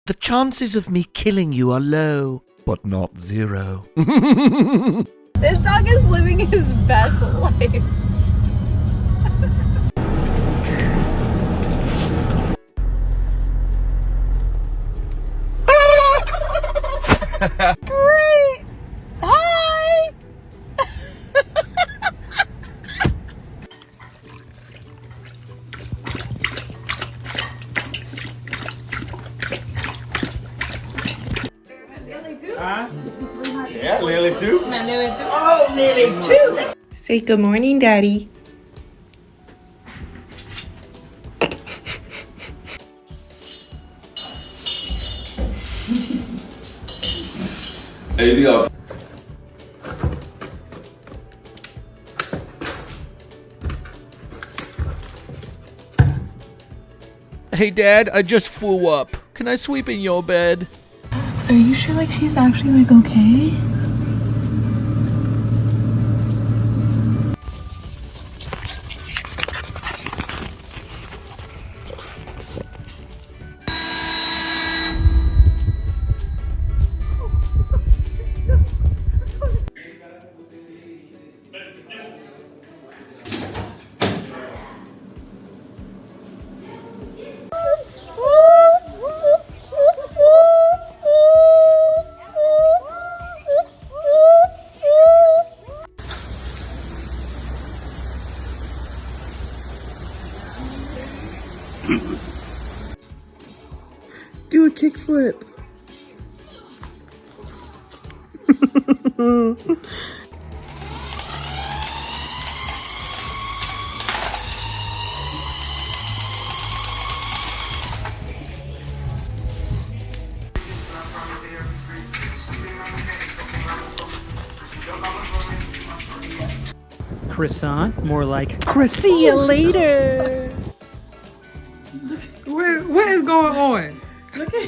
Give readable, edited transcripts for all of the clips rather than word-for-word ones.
The chances of me killing you are low, but not zero. This dog is living his best life. Great! Hi! Yeah, Lily too. Oh, Lily too! Say good morning, Daddy. Hey, up. Hey Dad, I just flew up. Can I sleep in your bed? Are you sure, like, she's actually, like, okay? Do a kickflip. Croissant, more like see you later. What is going on? Look at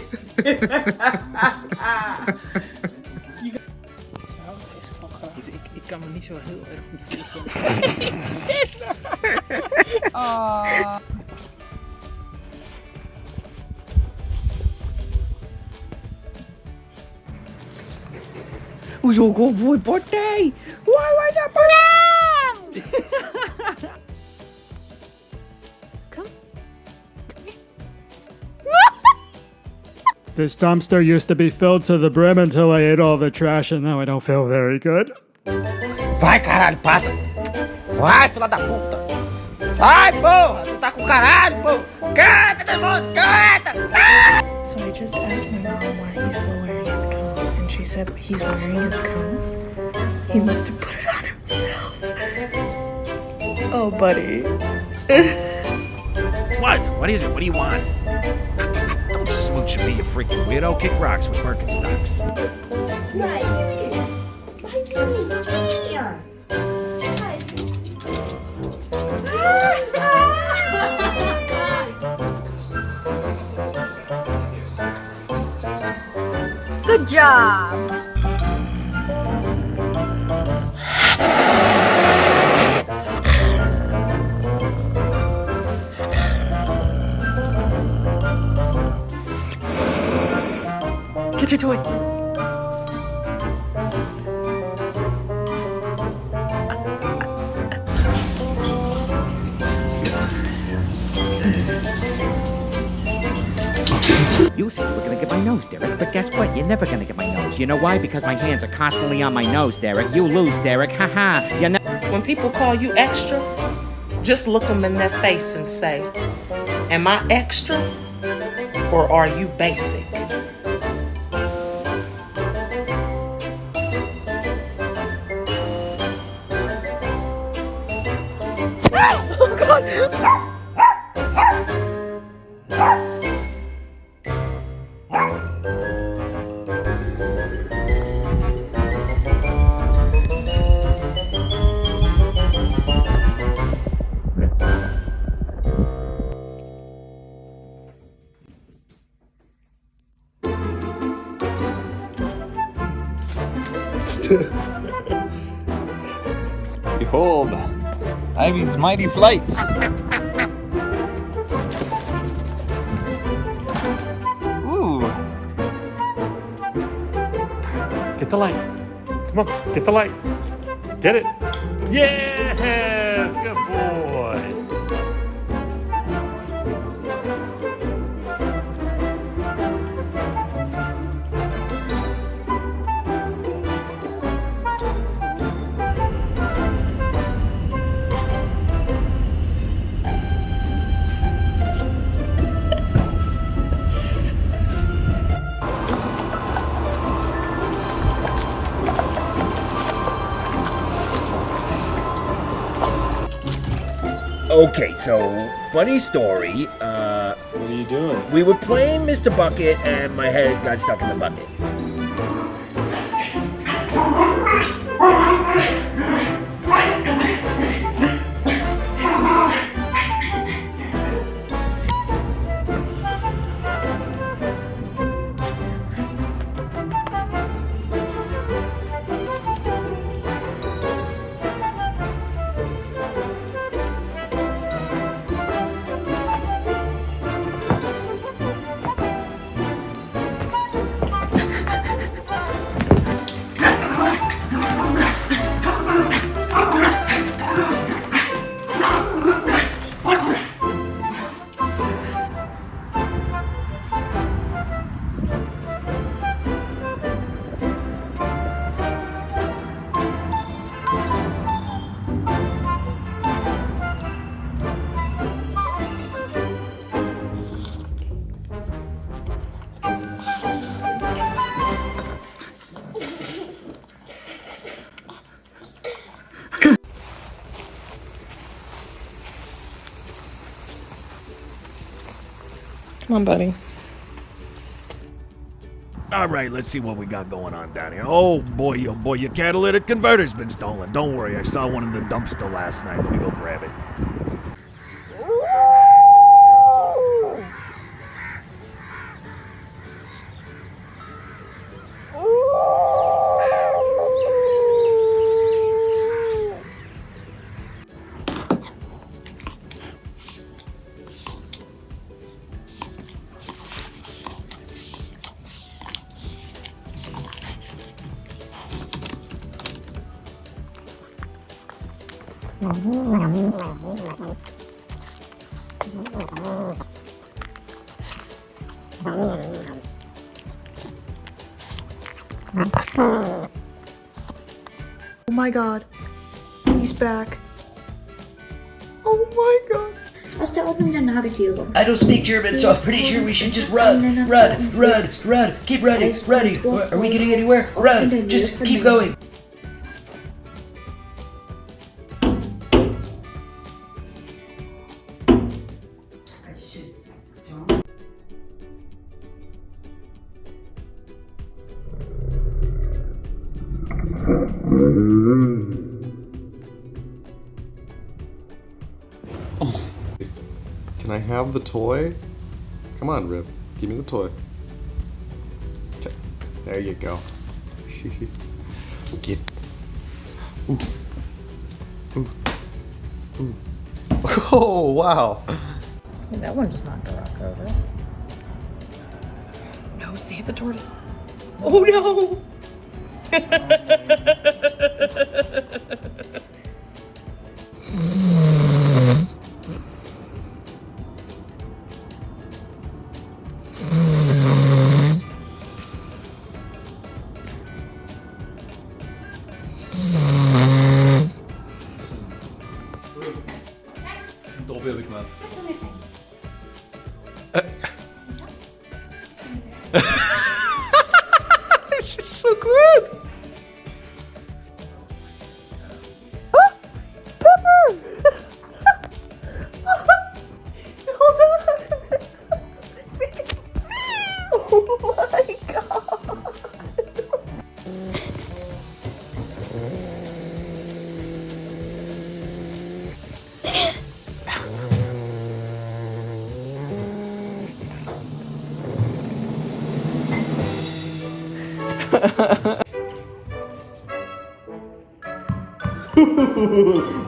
Ik kan me niet zo heel erg goed voorstellen. You go for birthday. Why was that birthday? This dumpster used to be filled to the brim until I ate all the trash, and now I don't feel very good. Vai, caralho, passa! Vai, filha da puta! Sai, porra! Tu tá com caralho, porra! Canta, demônio! Canta! Ah! So I just asked my mom why he's still wearing his coat, and she said he's wearing his coat. He must have put it on himself. Oh, buddy. What? What is it? What do you want? Don't smooch me, you freaking weirdo. Kick rocks with Birkenstocks. Good job! Get your toy. You said you were gonna get my nose, Derek, but guess what? You're never gonna get my nose. You know why? Because my hands are constantly on my nose, Derek. You lose, Derek. Haha. When people call you extra, just look them in their face and say, am I extra or are you basic? Oh god! Behold, Ivy's mighty flight. Ooh, Get the light. Come on, get the light. Get it. Yes, good boy. Okay, so funny story. What are you doing? We were playing Mr. Bucket, and my head got stuck in the bucket. Come on, buddy. All right, let's see what we got going on down here. Oh boy, your catalytic converter's been stolen. Don't worry, I saw one in the dumpster last night. Let me go grab it. Oh my god. He's back. Oh my god. I don't speak German, so I'm pretty sure we should just run. Keep running, ready. Are we getting anywhere? Run, just keep going. Can I have the toy? Come on, Rip. Give me the toy. Okay. There you go. Get. Ooh. Ooh. Ooh. Oh, wow. That one just knocked the rock over. No, save the tortoise. Oh no! Doorbell heb ik maar. This is so good. Oh my god.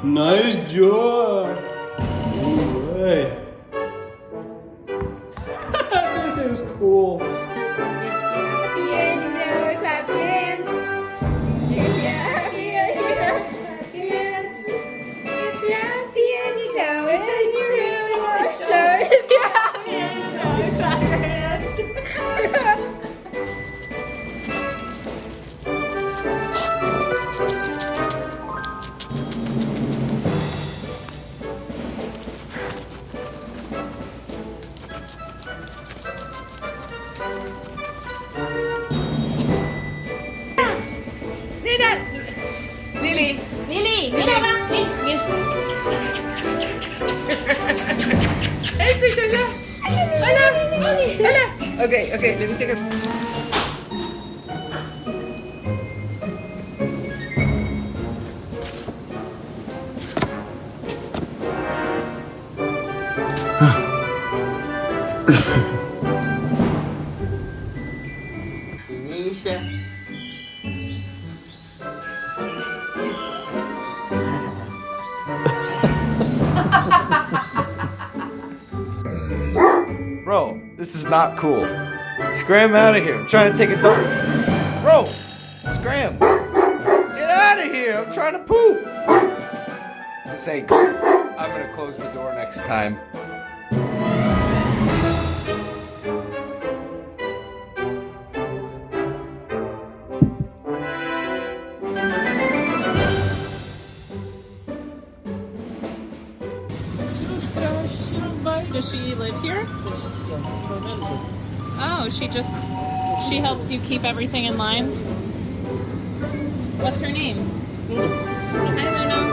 Nice job. All right. This is cool. Piano, tap dance. that. Lily. Lily. Hey, Patricia. Hola. Okay, let me take a... Bro, this is not cool. Scram out of here. I'm trying to take a dump. Bro, scram. Get out of here. I'm trying to poop. This ain't cool. I'm gonna close the door next time. Does she live here? Oh, she helps you keep everything in line? What's her name? I don't know.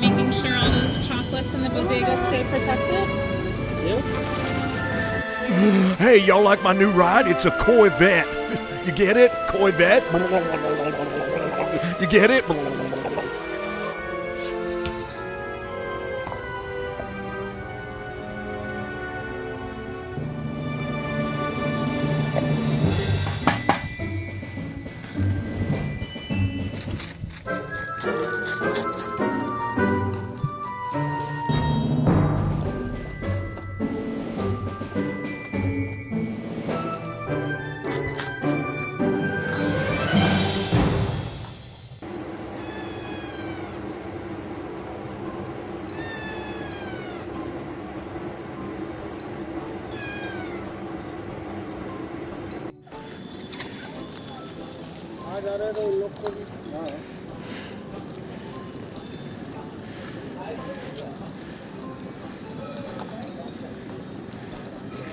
Making sure all those chocolates in the bodega stay protected? Hey, y'all like my new ride? It's a Corvette. You get it? Corvette? You get it?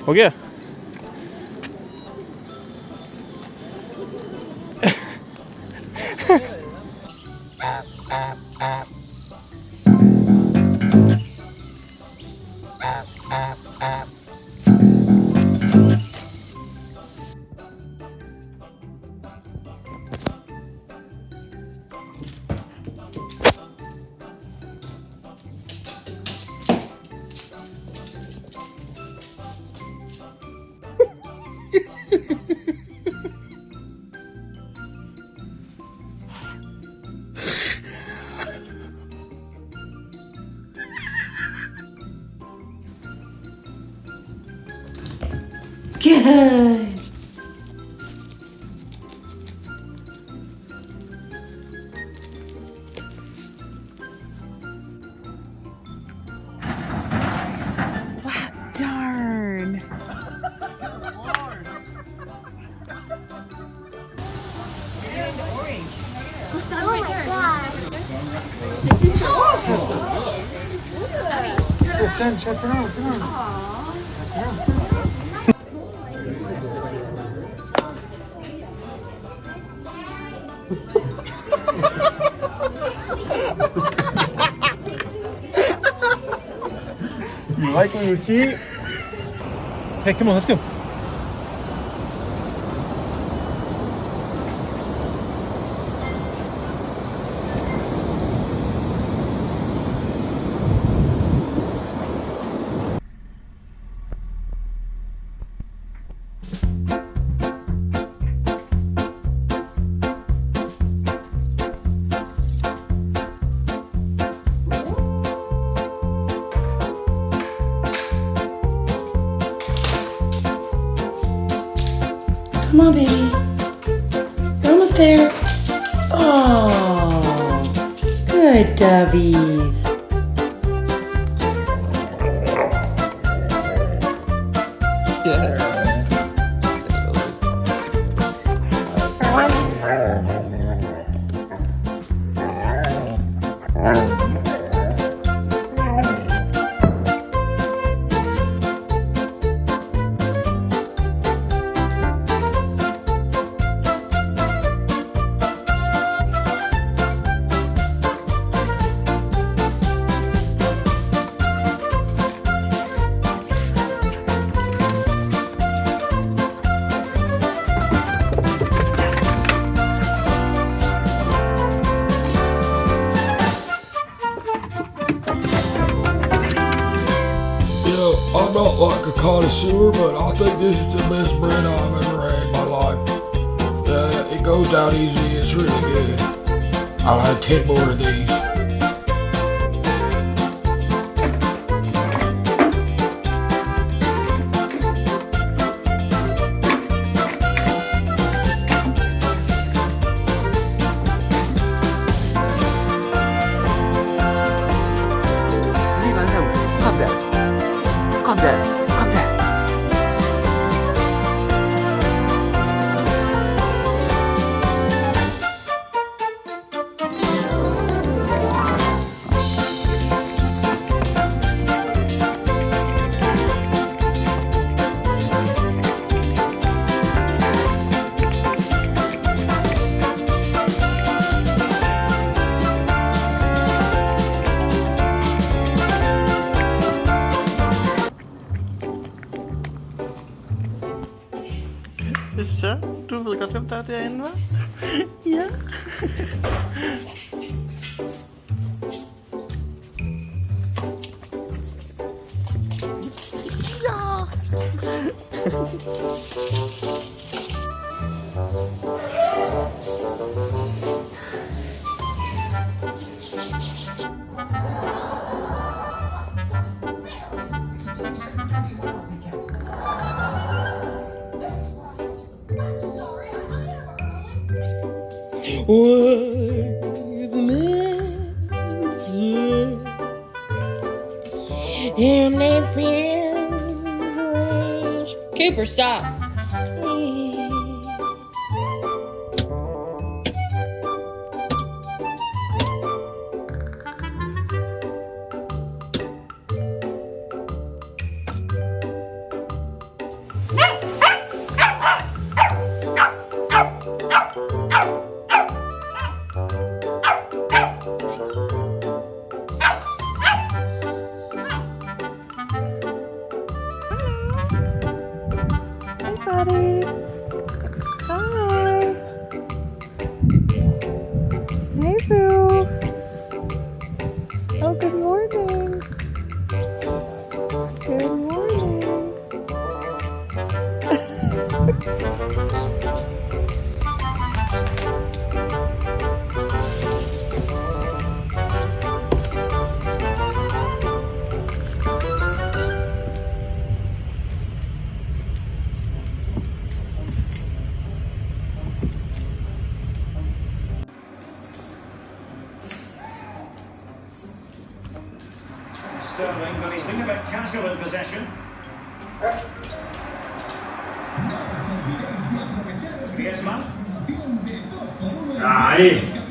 Oh yeah. Good. Wow, darn. What's that right there? Turn around. You like what you see? Hey, come on, let's go. Come on, baby. You're almost there. Oh, good dubbies. the sewer, but I think this is the best bread I've ever had in my life. It goes down easy. It's really good. I'll have 10 more of these. Calm down. Calm down. Bisa? Du vil godt hvem der er derinde, hva'? Ja. Cooper, stop. Buddy. Hi. Hey, Boo. Oh, good morning. Good morning. Sterling, but he's been a bit casual in possession. Griezmann. Ahí.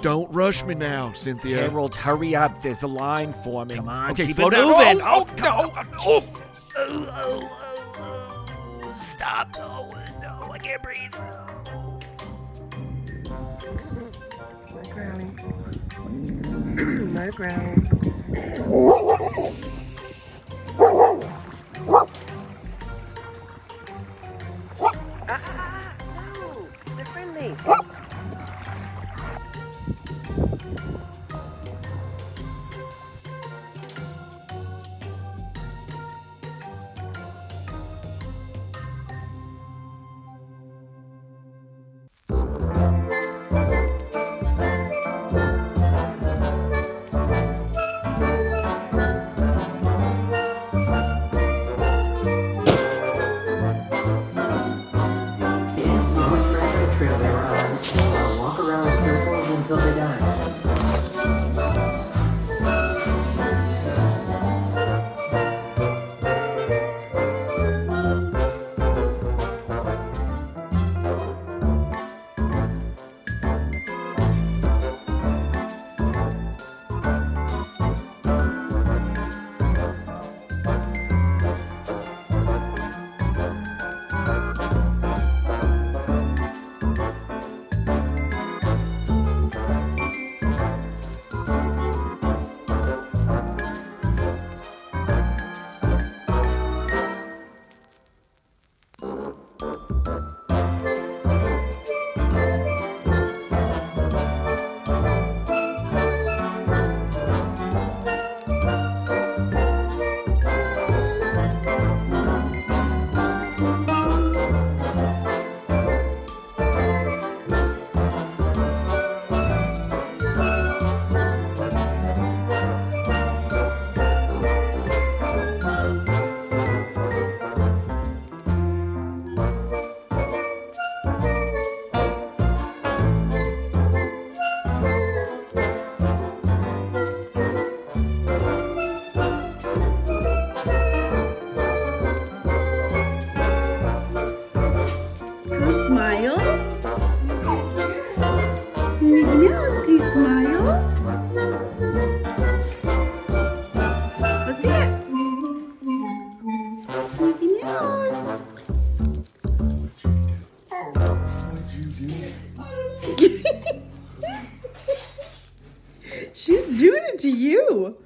Don't rush me now, Cynthia. Harold, hurry up. There's a line for me. Come on, okay, keep slow it down. moving. Oh, Oh, no. Stop. No, I can't breathe. My ground. No, they're friendly. Walk around in circles until they die. Smile. Yes, please smile. Let's see it. Yes. She's doing it to you.